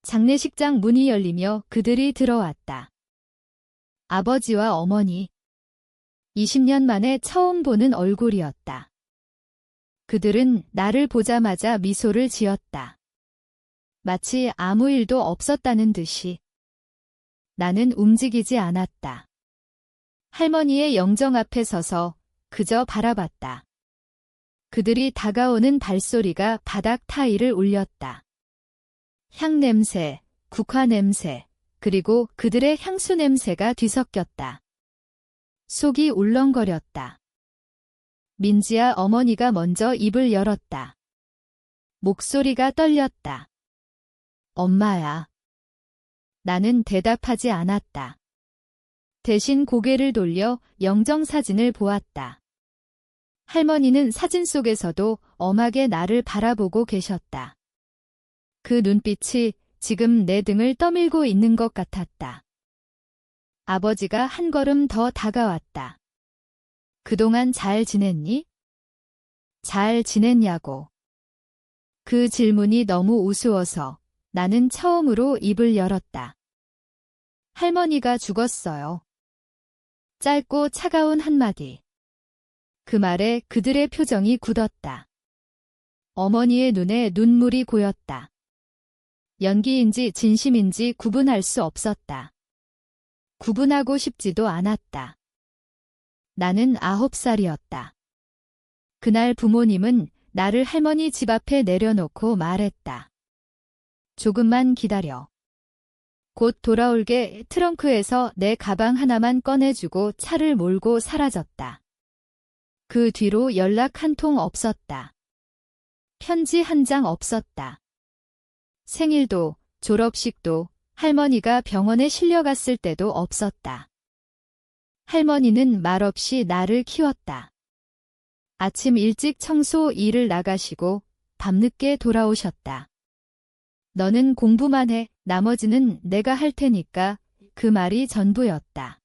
장례식장 문이 열리며 그들이 들어왔다. 아버지와 어머니. 20년 만에 처음 보는 얼굴이었다. 그들은 나를 보자마자 미소를 지었다. 마치 아무 일도 없었다는 듯이. 나는 움직이지 않았다. 할머니의 영정 앞에 서서 그저 바라봤다. 그들이 다가오는 발소리가 바닥 타일을 울렸다. 향 냄새, 국화 냄새, 그리고 그들의 향수 냄새가 뒤섞였다. 속이 울렁거렸다. 민지야, 어머니가 먼저 입을 열었다. 목소리가 떨렸다. 엄마야. 나는 대답하지 않았다. 대신 고개를 돌려 영정사진을 보았다. 할머니는 사진 속에서도 엄하게 나를 바라보고 계셨다. 그 눈빛이 지금 내 등을 떠밀고 있는 것 같았다. 아버지가 한 걸음 더 다가왔다. 그동안 잘 지냈니? 잘 지냈냐고. 그 질문이 너무 우스워서 나는 처음으로 입을 열었다. 할머니가 죽었어요. 짧고 차가운 한마디. 그 말에 그들의 표정이 굳었다. 어머니의 눈에 눈물이 고였다. 연기인지 진심인지 구분할 수 없었다. 구분하고 싶지도 않았다. 나는 9살이었다. 그날 부모님은 나를 할머니 집 앞에 내려놓고 말했다. 조금만 기다려. 곧 돌아올게. 트렁크에서 내 가방 하나만 꺼내주고 차를 몰고 사라졌다. 그 뒤로 연락 한 통 없었다. 편지 한 장 없었다. 생일도, 졸업식도, 할머니가 병원에 실려갔을 때도 없었다. 할머니는 말없이 나를 키웠다. 아침 일찍 청소 일을 나가시고 밤늦게 돌아오셨다. 너는 공부만 해, 나머지는 내가 할 테니까. 그 말이 전부였다.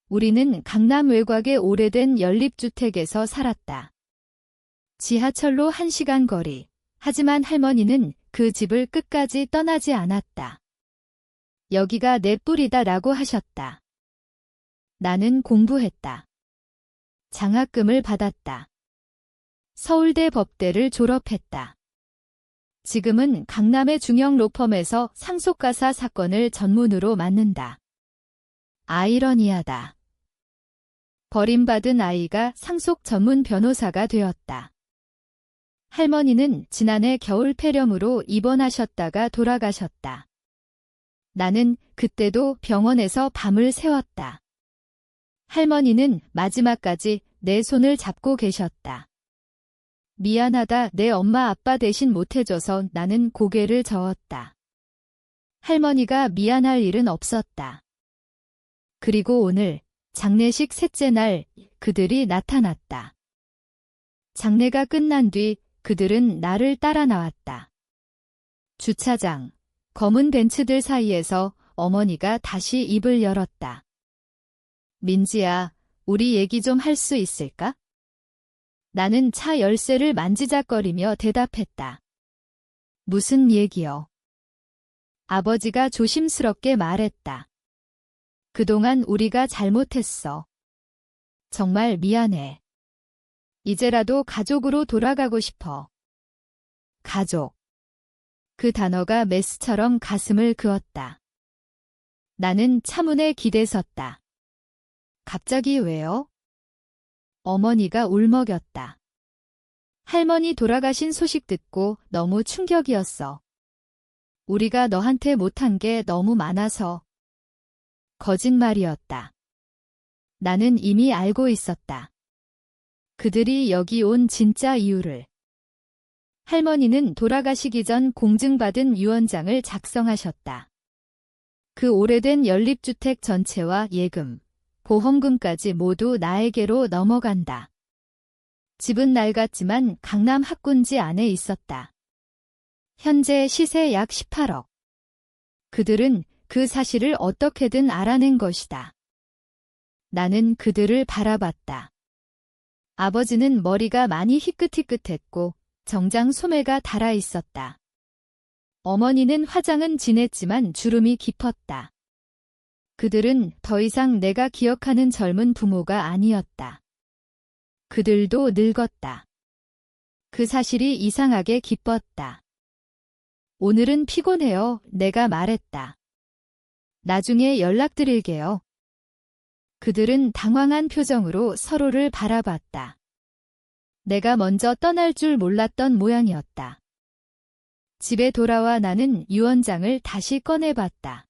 우리는 강남 외곽의 오래된 연립주택에서 살았다. 지하철로 1시간 거리. 하지만 할머니는 그 집을 끝까지 떠나지 않았다. 여기가 내 뿌리다라고 하셨다. 나는 공부했다. 장학금을 받았다. 서울대 법대를 졸업했다. 지금은 강남의 중형 로펌에서 상속가사 사건을 전문으로 맡는다. 아이러니하다. 버림받은 아이가 상속 전문 변호사가 되었다. 할머니는 지난해 겨울 폐렴으로 입원하셨다가 돌아가셨다. 나는 그때도 병원에서 밤을 새웠다. 할머니는 마지막까지 내 손을 잡고 계셨다. 미안하다, 내 엄마 아빠 대신 못해줘서. 나는 고개를 저었다. 할머니가 미안할 일은 없었다. 그리고 오늘 장례식 셋째 날 그들이 나타났다. 장례가 끝난 뒤 그들은 나를 따라 나왔다. 주차장, 검은 벤츠들 사이에서 어머니가 다시 입을 열었다. 민지야, 우리 얘기 좀 할 수 있을까? 나는 차 열쇠를 만지작거리며 대답했다. 무슨 얘기요? 아버지가 조심스럽게 말했다. 그동안 우리가 잘못했어. 정말 미안해. 이제라도 가족으로 돌아가고 싶어. 가족. 그 단어가 메스처럼 가슴을 그었다. 나는 차문에 기대섰다. 갑자기 왜요? 어머니가 울먹였다. 할머니 돌아가신 소식 듣고 너무 충격이었어. 우리가 너한테 못한 게 너무 많아서. 거짓말이었다. 나는 이미 알고 있었다. 그들이 여기 온 진짜 이유를. 할머니는 돌아가시기 전 공증받은 유언장을 작성하셨다. 그 오래된 연립주택 전체와 예금, 보험금까지 모두 나에게로 넘어간다. 집은 낡았지만 강남 학군지 안에 있었다. 현재 시세 약 18억. 그들은 그 사실을 어떻게든 알아낸 것이다. 나는 그들을 바라봤다. 아버지는 머리가 많이 희끗희끗했고 정장 소매가 달아 있었다. 어머니는 화장은 진했지만 주름이 깊었다. 그들은 더 이상 내가 기억하는 젊은 부모가 아니었다. 그들도 늙었다. 그 사실이 이상하게 기뻤다. 오늘은 피곤해요. 내가 말했다. 나중에 연락드릴게요. 그들은 당황한 표정으로 서로를 바라봤다. 내가 먼저 떠날 줄 몰랐던 모양이었다. 집에 돌아와 나는 유언장을 다시 꺼내봤다.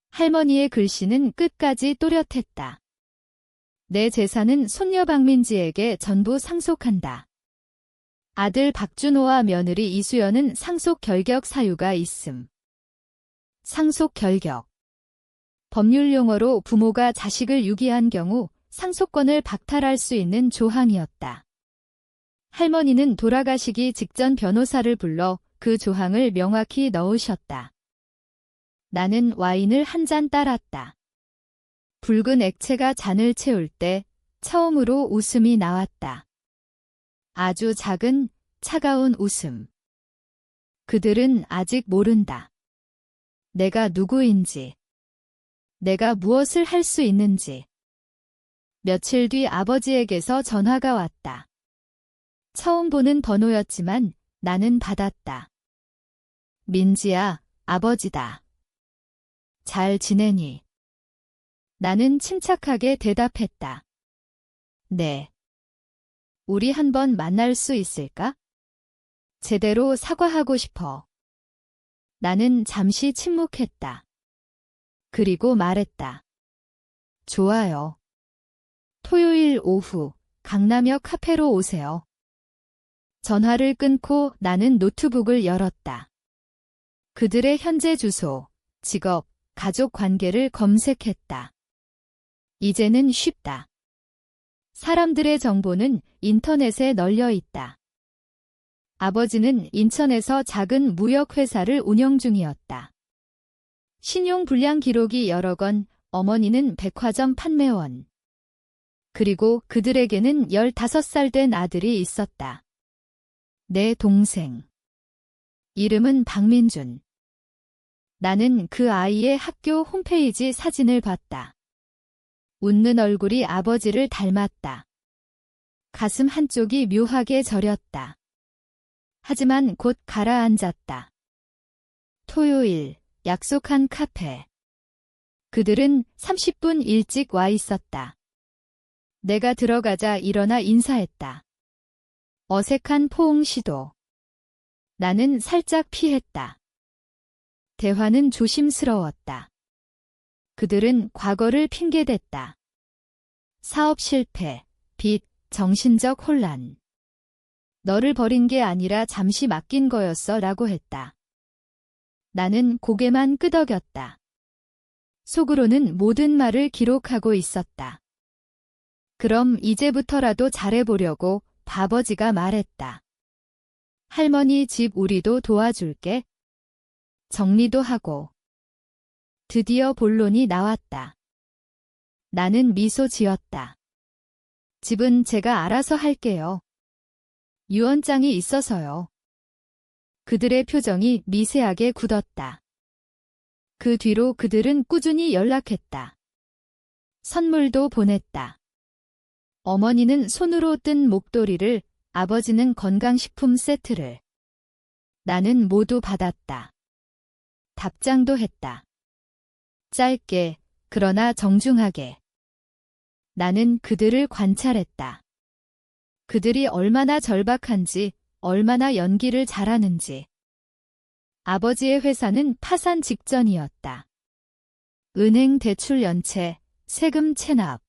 할머니의 글씨는 끝까지 또렷했다. 내 재산은 손녀 박민지에게 전부 상속한다. 아들 박준호와 며느리 이수연은 상속 결격 사유가 있음. 상속 결격. 법률 용어로 부모가 자식을 유기한 경우 상속권을 박탈할 수 있는 조항이었다. 할머니는 돌아가시기 직전 변호사를 불러 그 조항을 명확히 넣으셨다. 나는 와인을 한 잔 따랐다. 붉은 액체가 잔을 채울 때 처음으로 웃음이 나왔다. 아주 작은, 차가운 웃음. 그들은 아직 모른다. 내가 누구인지. 내가 무엇을 할 수 있는지. 며칠 뒤 아버지에게서 전화가 왔다. 처음 보는 번호였지만 나는 받았다. 민지야, 아버지다. 잘 지내니? 나는 침착하게 대답했다. 네. 우리 한번 만날 수 있을까? 제대로 사과하고 싶어. 나는 잠시 침묵했다. 그리고 말했다. 좋아요. 토요일 오후 강남역 카페로 오세요. 전화를 끊고 나는 노트북을 열었다. 그들의 현재 주소, 직업, 가족 관계를 검색했다. 이제는 쉽다. 사람들의 정보는 인터넷에 널려 있다. 아버지는 인천에서 작은 무역회사를 운영 중이었다. 신용불량 기록이 여러 건, 어머니는 백화점 판매원. 그리고 그들에게는 15살 된 아들이 있었다. 내 동생. 이름은 박민준. 나는 그 아이의 학교 홈페이지 사진을 봤다. 웃는 얼굴이 아버지를 닮았다. 가슴 한쪽이 묘하게 저렸다. 하지만 곧 가라앉았다. 토요일, 약속한 카페. 그들은 30분 일찍 와 있었다. 내가 들어가자 일어나 인사했다. 어색한 포옹 시도. 나는 살짝 피했다. 대화는 조심스러웠다. 그들은 과거를 핑계댔다. 사업 실패, 빚, 정신적 혼란. 너를 버린 게 아니라 잠시 맡긴 거였어 라고 했다. 나는 고개만 끄덕였다. 속으로는 모든 말을 기록하고 있었다. 그럼 이제부터라도 잘해보려고 아버지가 말했다. 할머니 집 우리도 도와줄게. 정리도 하고. 드디어 본론이 나왔다. 나는 미소 지었다. 집은 제가 알아서 할게요. 유언장이 있어서요. 그들의 표정이 미세하게 굳었다. 그 뒤로 그들은 꾸준히 연락했다. 선물도 보냈다. 어머니는 손으로 뜬 목도리를, 아버지는 건강식품 세트를. 나는 모두 받았다. 답장도 했다. 짧게, 그러나 정중하게. 나는 그들을 관찰했다. 그들이 얼마나 절박한지, 얼마나 연기를 잘하는지. 아버지의 회사는 파산 직전이었다. 은행 대출 연체, 세금 체납.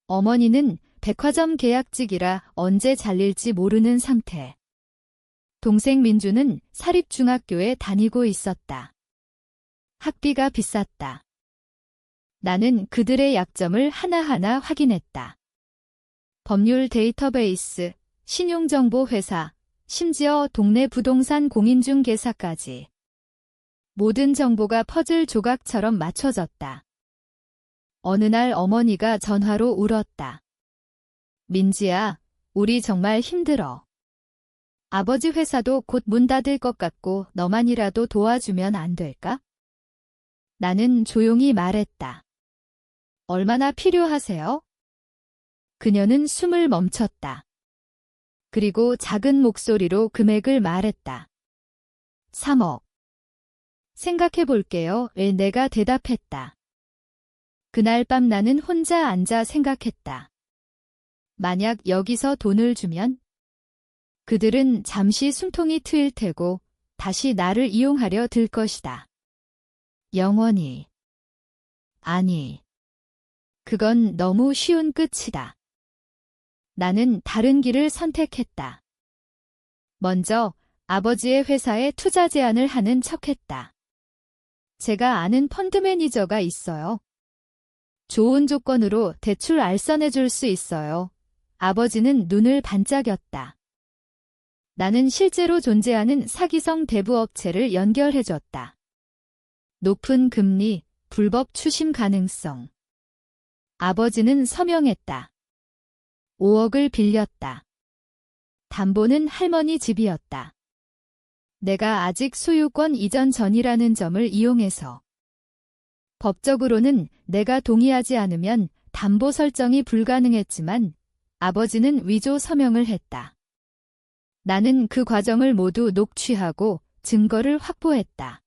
어머니는 백화점 계약직이라 언제 잘릴지 모르는 상태. 동생 민주는 사립중학교에 다니고 있었다. 학비가 비쌌다. 나는 그들의 약점을 하나하나 확인했다. 법률 데이터베이스, 신용정보 회사, 심지어 동네 부동산 공인중개사까지. 모든 정보가 퍼즐 조각처럼 맞춰졌다. 어느 날 어머니가 전화로 울었다. 민지야, 우리 정말 힘들어. 아버지 회사도 곧 문 닫을 것 같고 너만이라도 도와주면 안 될까? 나는 조용히 말했다. 얼마나 필요하세요? 그녀는 숨을 멈췄다. 그리고 작은 목소리로 금액을 말했다. 3억. 생각해 볼게요. 왜 내가 대답했다. 그날 밤 나는 혼자 앉아 생각했다. 만약 여기서 돈을 주면 그들은 잠시 숨통이 트일 테고 다시 나를 이용하려 들 것이다. 영원히. 아니. 그건 너무 쉬운 끝이다. 나는 다른 길을 선택했다. 먼저 아버지의 회사에 투자 제안을 하는 척했다. 제가 아는 펀드 매니저가 있어요. 좋은 조건으로 대출 알선해 줄 수 있어요. 아버지는 눈을 반짝였다. 나는 실제로 존재하는 사기성 대부업체를 연결해줬다. 높은 금리, 불법 추심 가능성. 아버지는 서명했다. 5억을 빌렸다. 담보는 할머니 집이었다. 내가 아직 소유권 이전 전이라는 점을 이용해서. 법적으로는 내가 동의하지 않으면 담보 설정이 불가능했지만 아버지는 위조 서명을 했다. 나는 그 과정을 모두 녹취하고 증거를 확보했다.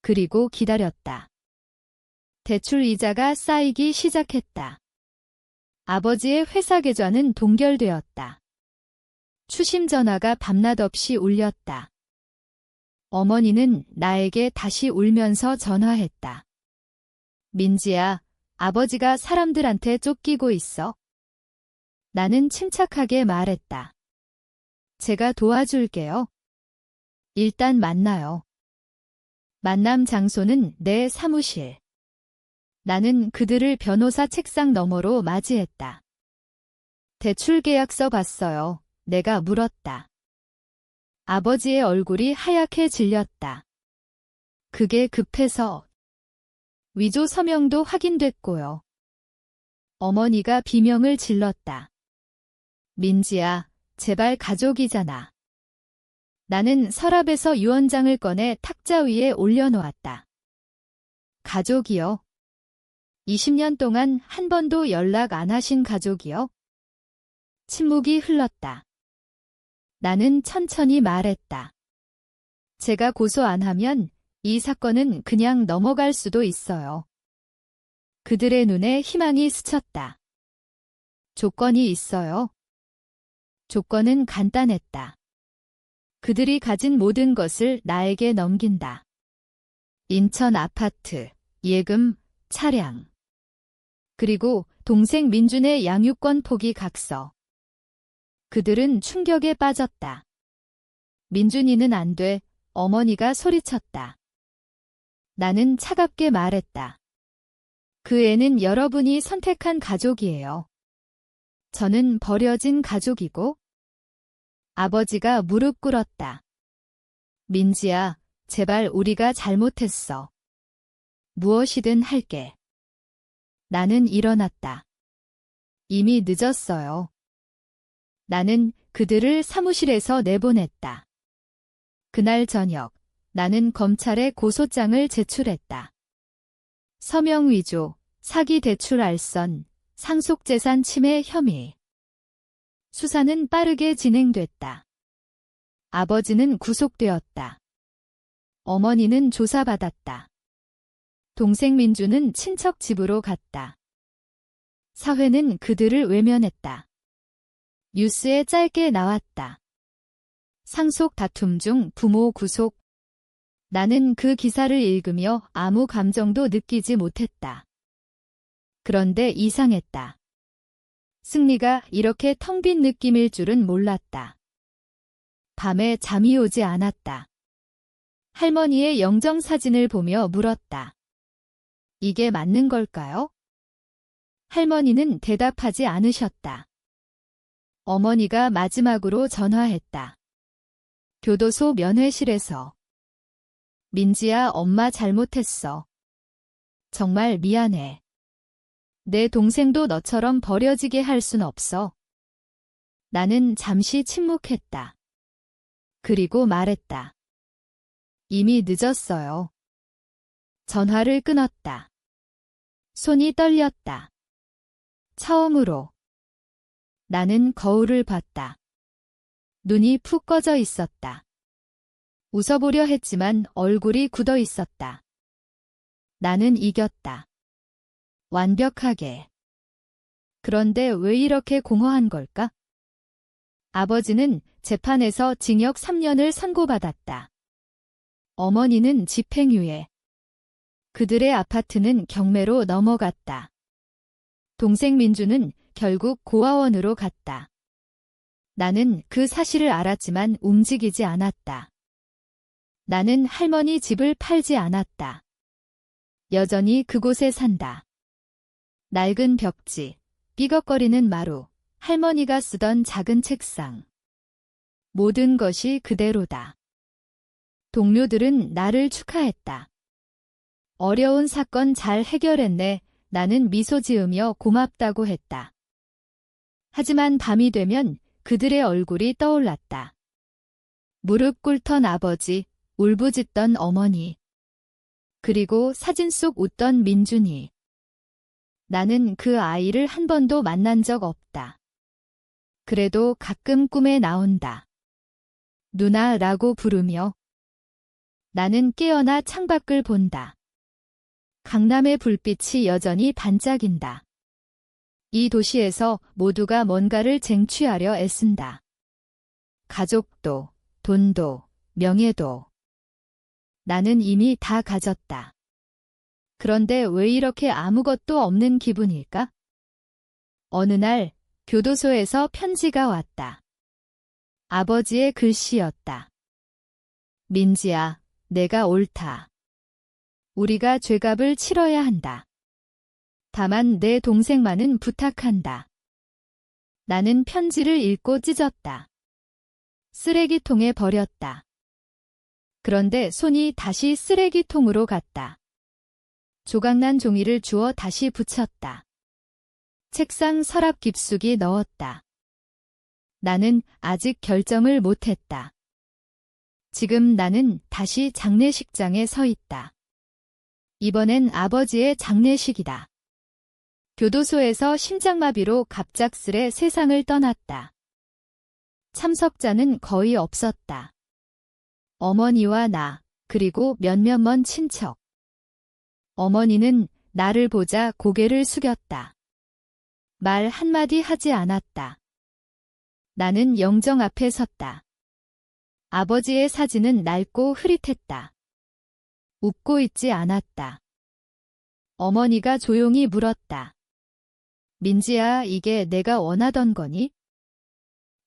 그리고 기다렸다. 대출 이자가 쌓이기 시작했다. 아버지의 회사 계좌는 동결되었다. 추심 전화가 밤낮 없이 울렸다. 어머니는 나에게 다시 울면서 전화했다. 민지야, 아버지가 사람들한테 쫓기고 있어. 나는 침착하게 말했다. 제가 도와줄게요. 일단 만나요. 만남 장소는 내 사무실. 나는 그들을 변호사 책상 너머로 맞이했다. 대출 계약서 봤어요. 내가 물었다. 아버지의 얼굴이 하얗게 질렸다. 그게 급해서. 위조 서명도 확인됐고요. 어머니가 비명을 질렀다. 민지야, 제발 가족이잖아. 나는 서랍에서 유언장을 꺼내 탁자 위에 올려놓았다. 가족이요? 20년 동안 한 번도 연락 안 하신 가족이요? 침묵이 흘렀다. 나는 천천히 말했다. 제가 고소 안 하면 이 사건은 그냥 넘어갈 수도 있어요. 그들의 눈에 희망이 스쳤다. 조건이 있어요. 조건은 간단했다. 그들이 가진 모든 것을 나에게 넘긴다. 인천 아파트, 예금, 차량. 그리고 동생 민준의 양육권 포기 각서. 그들은 충격에 빠졌다. 민준이는 안 돼, 어머니가 소리쳤다. 나는 차갑게 말했다. 그 애는 여러분이 선택한 가족이에요. 저는 버려진 가족이고. 아버지가 무릎 꿇었다. 민지야, 제발 우리가 잘못했어. 무엇이든 할게. 나는 일어났다. 이미 늦었어요. 나는 그들을 사무실에서 내보냈다. 그날 저녁, 나는 검찰에 고소장을 제출했다. 서명 위조, 사기 대출 알선, 상속재산 침해 혐의. 수사는 빠르게 진행됐다. 아버지는 구속되었다. 어머니는 조사받았다. 동생 민주는 친척 집으로 갔다. 사회는 그들을 외면했다. 뉴스에 짧게 나왔다. 상속 다툼 중 부모 구속. 나는 그 기사를 읽으며 아무 감정도 느끼지 못했다. 그런데 이상했다. 승리가 이렇게 텅 빈 느낌일 줄은 몰랐다. 밤에 잠이 오지 않았다. 할머니의 영정사진을 보며 물었다. 이게 맞는 걸까요? 할머니는 대답하지 않으셨다. 어머니가 마지막으로 전화했다. 교도소 면회실에서. 민지야, 엄마 잘못했어. 정말 미안해. 내 동생도 너처럼 버려지게 할 순 없어. 나는 잠시 침묵했다. 그리고 말했다. 이미 늦었어요. 전화를 끊었다. 손이 떨렸다. 처음으로 나는 거울을 봤다. 눈이 푹 꺼져 있었다. 웃어보려 했지만 얼굴이 굳어 있었다. 나는 이겼다. 완벽하게. 그런데 왜 이렇게 공허한 걸까? 아버지는 재판에서 징역 3년을 선고받았다. 어머니는 집행유예. 그들의 아파트는 경매로 넘어갔다. 동생 민주는 결국 고아원으로 갔다. 나는 그 사실을 알았지만 움직이지 않았다. 나는 할머니 집을 팔지 않았다. 여전히 그곳에 산다. 낡은 벽지, 삐걱거리는 마루, 할머니가 쓰던 작은 책상. 모든 것이 그대로다. 동료들은 나를 축하했다. 어려운 사건 잘 해결했네. 나는 미소 지으며 고맙다고 했다. 하지만 밤이 되면 그들의 얼굴이 떠올랐다. 무릎 꿇던 아버지, 울부짖던 어머니. 그리고 사진 속 웃던 민준이. 나는 그 아이를 한 번도 만난 적 없다. 그래도 가끔 꿈에 나온다. 누나라고 부르며. 나는 깨어나 창밖을 본다. 강남의 불빛이 여전히 반짝인다. 이 도시에서 모두가 뭔가를 쟁취하려 애쓴다. 가족도, 돈도, 명예도. 나는 이미 다 가졌다. 그런데 왜 이렇게 아무것도 없는 기분일까? 어느 날 교도소에서 편지가 왔다. 아버지의 글씨였다. 민지야, 내가 옳다. 우리가 죄값을 치러야 한다. 다만 내 동생만은 부탁한다. 나는 편지를 읽고 찢었다. 쓰레기통에 버렸다. 그런데 손이 다시 쓰레기통으로 갔다. 조각난 종이를 주워 다시 붙였다. 책상 서랍 깊숙이 넣었다. 나는 아직 결정을 못했다. 지금 나는 다시 장례식장에 서 있다. 이번엔 아버지의 장례식이다. 교도소에서 심장마비로 갑작스레 세상을 떠났다. 참석자는 거의 없었다. 어머니와 나, 그리고 몇몇 먼 친척. 어머니는 나를 보자 고개를 숙였다. 말 한마디 하지 않았다. 나는 영정 앞에 섰다. 아버지의 사진은 낡고 흐릿했다. 웃고 있지 않았다. 어머니가 조용히 물었다. 민지야, 이게 내가 원하던 거니?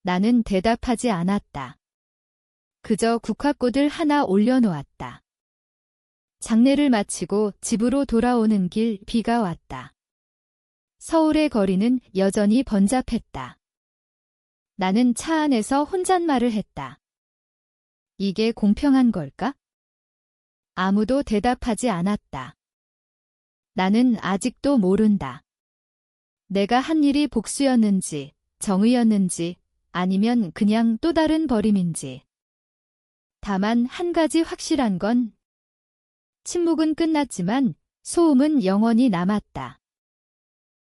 나는 대답하지 않았다. 그저 국화꽃을 하나 올려놓았다. 장례를 마치고 집으로 돌아오는 길 비가 왔다. 서울의 거리는 여전히 번잡했다. 나는 차 안에서 혼잣말을 했다. 이게 공평한 걸까? 아무도 대답하지 않았다. 나는 아직도 모른다. 내가 한 일이 복수였는지, 정의였는지, 아니면 그냥 또 다른 버림인지. 다만 한 가지 확실한 건 침묵은 끝났지만 소음은 영원히 남았다.